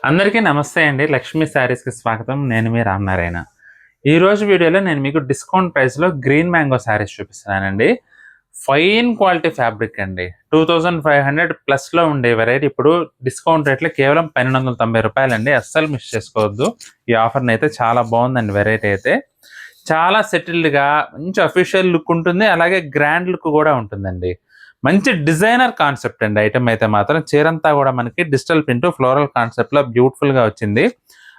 అందరికీ నమస్తే అండి. లక్ష్మీ శారీస్‌కి స్వాగతం. నేను మీ రామనారాయణ. ఈరోజు వీడియోలో నేను మీకు డిస్కౌంట్ ప్రైస్‌లో గ్రీన్ మ్యాంగో శారీస్ చూపిస్తున్నానండి. ఫైన్ క్వాలిటీ ఫ్యాబ్రిక్ అండి. 2500 ప్లస్‌లో ఉండే వెరైటీ ఇప్పుడు డిస్కౌంట్ రేట్‌లో కేవలం రూ. 1290 అస్సలు మిస్ చేసుకోవద్దు. ఈ ఆఫర్‌ని అయితే చాలా బాగుందండి వెరైటీ అయితే. చాలా సెటిల్డ్‌గా మంచి అఫీషియల్ లుక్ ఉంటుంది. అలాగే గ్రాండ్ లుక్ కూడా ఉంటుందండి. మంచి డిజైనర్ కాన్సెప్ట్ అండి ఐటమ్ అయితే మాత్రం. చీరంతా కూడా మనకి డిజిటల్ ప్రింట్ ఫ్లోరల్ కాన్సెప్ట్‌లో బ్యూటిఫుల్‌గా వచ్చింది.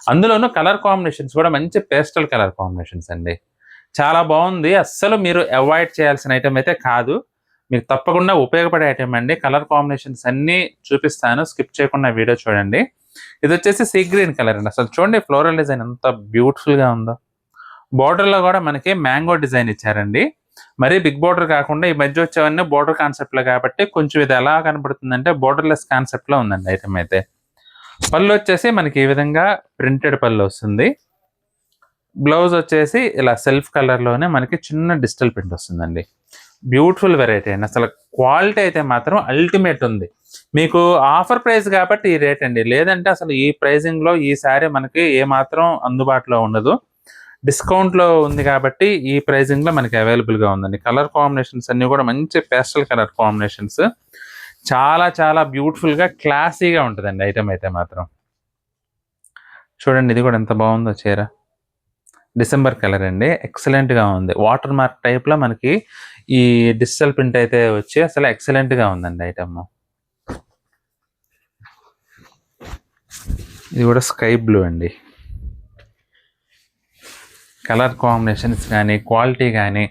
అందులోనూ కలర్ కాంబినేషన్స్ కూడా మంచి పేస్టల్ కలర్ కాంబినేషన్స్ అండి. చాలా బాగుంది. అస్సలు మీరు అవాయిడ్ చేయాల్సిన ఐటమ్ అయితే కాదు. మీకు తప్పకుండా ఉపయోగపడే ఐటమ్ అండి. కలర్ కాంబినేషన్స్ అన్నీ చూపిస్తాను. స్కిప్ చేయకుండా వీడియో చూడండి. ఇదొచ్చేసి సీ గ్రీన్ కలర్ అండి. అసలు చూడండి ఫ్లోరల్ డిజైన్ ఎంత బ్యూటిఫుల్‌గా ఉందో. బోర్డర్‌లో కూడా మనకి మ్యాంగో డిజైన్ ఇచ్చారండి. మరీ బిగ్ బోర్డర్ కాకుండా ఈ మధ్య వచ్చేవన్నీ బోర్డర్ కాన్సెప్ట్‌లో కాబట్టి కొంచెం ఇది ఎలా కనపడుతుందంటే బోర్డర్‌లెస్ కాన్సెప్ట్‌లో ఉందండి ఐటమ్ అయితే. పళ్ళు వచ్చేసి మనకి ఈ విధంగా ప్రింటెడ్ పళ్ళు వస్తుంది. బ్లౌజ్ వచ్చేసి ఇలా సెల్ఫ్ కలర్‌లోనే మనకి చిన్న డిజిటల్ ప్రింట్ వస్తుందండి. బ్యూటిఫుల్ వెరైటీ అండి. అసలు క్వాలిటీ అయితే మాత్రం అల్టిమేట్ ఉంది. మీకు ఆఫర్ ప్రైస్ కాబట్టి ఈ రేట్ అండి. లేదంటే అసలు ఈ ప్రైజింగ్‌లో ఈ శారీ మనకి ఏమాత్రం అందుబాటులో ఉండదు. డిస్కౌంట్‌లో ఉంది కాబట్టి ఈ ప్రైజింగ్‌లో మనకి అవైలబుల్‌గా ఉందండి. కలర్ కాంబినేషన్స్ అన్నీ కూడా మంచి పేస్టల్ కలర్ కాంబినేషన్స్. చాలా చాలా బ్యూటిఫుల్‌గా క్లాసీగా ఉంటదండి ఐటమ్ అయితే మాత్రం. చూడండి ఇది కూడా ఎంత బాగుందో చీర. డిసెంబర్ కలర్ అండి. ఎక్సలెంట్‌గా ఉంది. వాటర్ మార్క్ టైప్‌లో మనకి ఈ డిజిటల్ ప్రింట్ అయితే వచ్చి అసలు ఎక్సలెంట్‌గా ఉందండి ఐటమ్. ఇది కూడా స్కై బ్లూ అండి. కలర్ కాంబినేషన్స్ కానీ క్వాలిటీ కానీ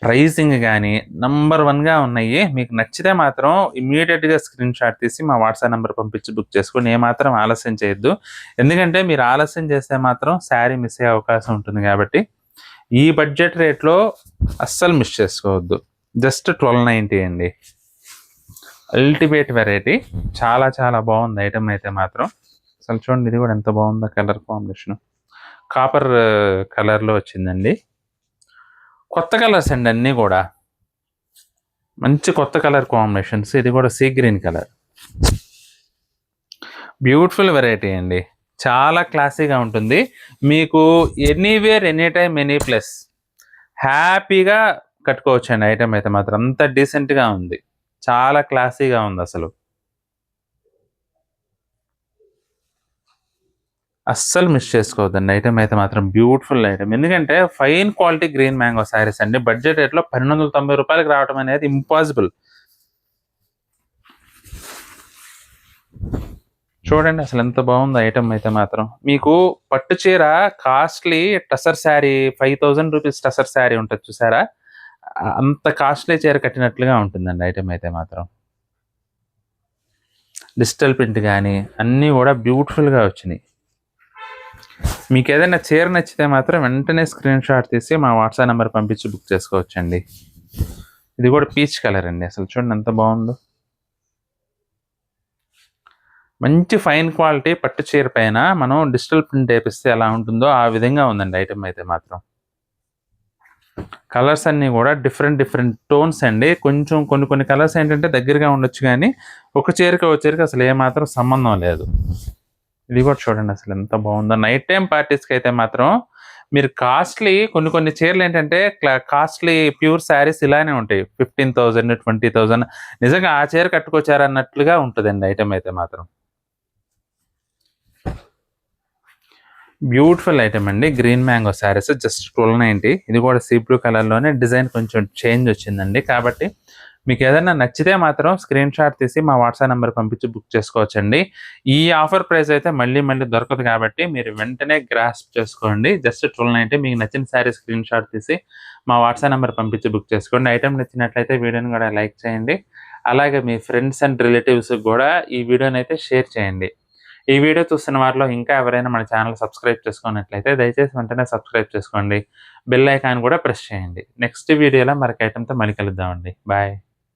ప్రైసింగ్ కానీ నంబర్ 1గా ఉన్నాయి. మీకు నచ్చితే మాత్రం ఇమ్మీడియట్‌గా స్క్రీన్ షాట్ తీసి మా వాట్సాప్ నెంబర్ పంపించి బుక్ చేసుకోండి. ఏమాత్రం ఆలస్యం చేయొద్దు. ఎందుకంటే మీరు ఆలస్యం చేస్తే మాత్రం శారీ మిస్ అయ్యే అవకాశం ఉంటుంది కాబట్టి ఈ బడ్జెట్ రేట్లో అస్సలు మిస్ చేసుకోవద్దు. జస్ట్ 1290 అండి. Ultimate variety. చాలా చాలా బాగుంది ఐటమ్ అయితే మాత్రం. అసలు చూడండి ఇది కూడా ఎంత బాగుందో కలర్ కాంబినేషన్. కాపర్ కలర్‌లో వచ్చిందండి. కొత్త కలర్స్ అండి అన్నీ కూడా. మంచి కొత్త కలర్ కాంబినేషన్స్. ఇది కూడా sea green colour. Beautiful variety అండి. చాలా క్లాసీగా ఉంటుంది. మీకు anywhere, any time, any place హ్యాపీగా కట్టుకోవచ్చండి ఐటమ్ అయితే మాత్రం. అంత డీసెంట్‌గా ఉంది. చాలా క్లాసీగా ఉంది అసలు. అస్సలు మిస్ చేసుకోవద్దండి ఐటమ్ అయితే మాత్రం. Beautiful item. ఎందుకంటే fine quality green mango saris అండి. బడ్జెట్ రేట్‌లో రూ. 1290 రావడం అనేది ఇంపాసిబుల్. చూడండి అసలు ఎంత బాగుందో ఐటమ్ అయితే మాత్రం. మీకు పట్టు చీర కాస్ట్లీ టసర్ శారీ రూ. 5000 టసర్ శారీ ఉంటది చూసారా? అంత కాస్ట్లీ చీర కట్టినట్లుగా ఉంటుందండి ఐటమ్ అయితే మాత్రం. డిజిటల్ ప్రింట్ గానీ అన్నీ కూడా బ్యూటిఫుల్‌గా వచ్చినాయి. మీకు ఏదైనా చీర నచ్చితే మాత్రం వెంటనే స్క్రీన్ షాట్ తీసి మా వాట్సాప్ నెంబర్ పంపించి బుక్ చేసుకోవచ్చండి. ఇది కూడా పీచ్ కలర్ అండి. అసలు చూడండి ఎంత బాగుందో. మంచి ఫైన్ క్వాలిటీ పట్టు చీర పైన మనం డిజిటల్ ప్రింట్ వేపిస్తే ఎలా ఉంటుందో ఆ విధంగా ఉందండి ఐటమ్ అయితే మాత్రం. కలర్స్ అన్నీ కూడా డిఫరెంట్ డిఫరెంట్ టోన్స్ అండి. కొంచెం కొన్ని కలర్స్ ఏంటంటే దగ్గరగా ఉండొచ్చు కానీ ఒక చీరకి అసలు ఏమాత్రం సంబంధం లేదు. ఇది కూడా చూడండి అసలు ఎంత బాగుందో. నైట్ టైం పార్టీస్కి అయితే మాత్రం మీరు కాస్ట్లీ కొన్ని చీరలు ఏంటంటే కాస్ట్లీ ప్యూర్ శారీస్ ఇలానే ఉంటాయి. 15,000, 20,000 నిజంగా ఆ చీర కట్టుకొచ్చారన్నట్లుగా ఉంటుందండి ఐటమ్ అయితే మాత్రం. బ్యూటిఫుల్ ఐటమ్ అండి. Green mango saris just 1290. ఇది కూడా సీ బ్లూ కలర్‌లోనే డిజైన్ కొంచెం చేంజ్ వచ్చిందండి. కాబట్టి మీకు ఏదైనా నచ్చితే మాత్రం స్క్రీన్ షాట్ తీసి మా వాట్సాప్ నెంబర్ పంపించి బుక్ చేసుకోవచ్చండి. ఈ ఆఫర్ ప్రైస్ అయితే మళ్ళీ దొరకదు కాబట్టి మీరు వెంటనే గ్రాస్ప్ చేసుకోండి. జస్ట్ 1290. మీకు నచ్చిన శారీ స్క్రీన్ షాట్ తీసి మా వాట్సాప్ నెంబర్ పంపించి బుక్ చేసుకోండి. ఐటమ్ నచ్చినట్లయితే వీడియోని కూడా లైక్ చేయండి. అలాగే మీ ఫ్రెండ్స్ అండ్ రిలేటివ్స్‌కి కూడా ఈ వీడియోని అయితే షేర్ చేయండి. ఈ వీడియో చూస్తున్న వారిలో ఇంకా ఎవరైనా మన ఛానల్ సబ్స్క్రైబ్ చేసుకున్నట్లయితే దయచేసి వెంటనే సబ్స్క్రైబ్ చేసుకోండి. బెల్ ఐకాన్ కూడా ప్రెస్ చేయండి. నెక్స్ట్ వీడియోలో మరొక ఐటమ్‌తో మళ్ళీ కలుద్దామండి. బాయ్.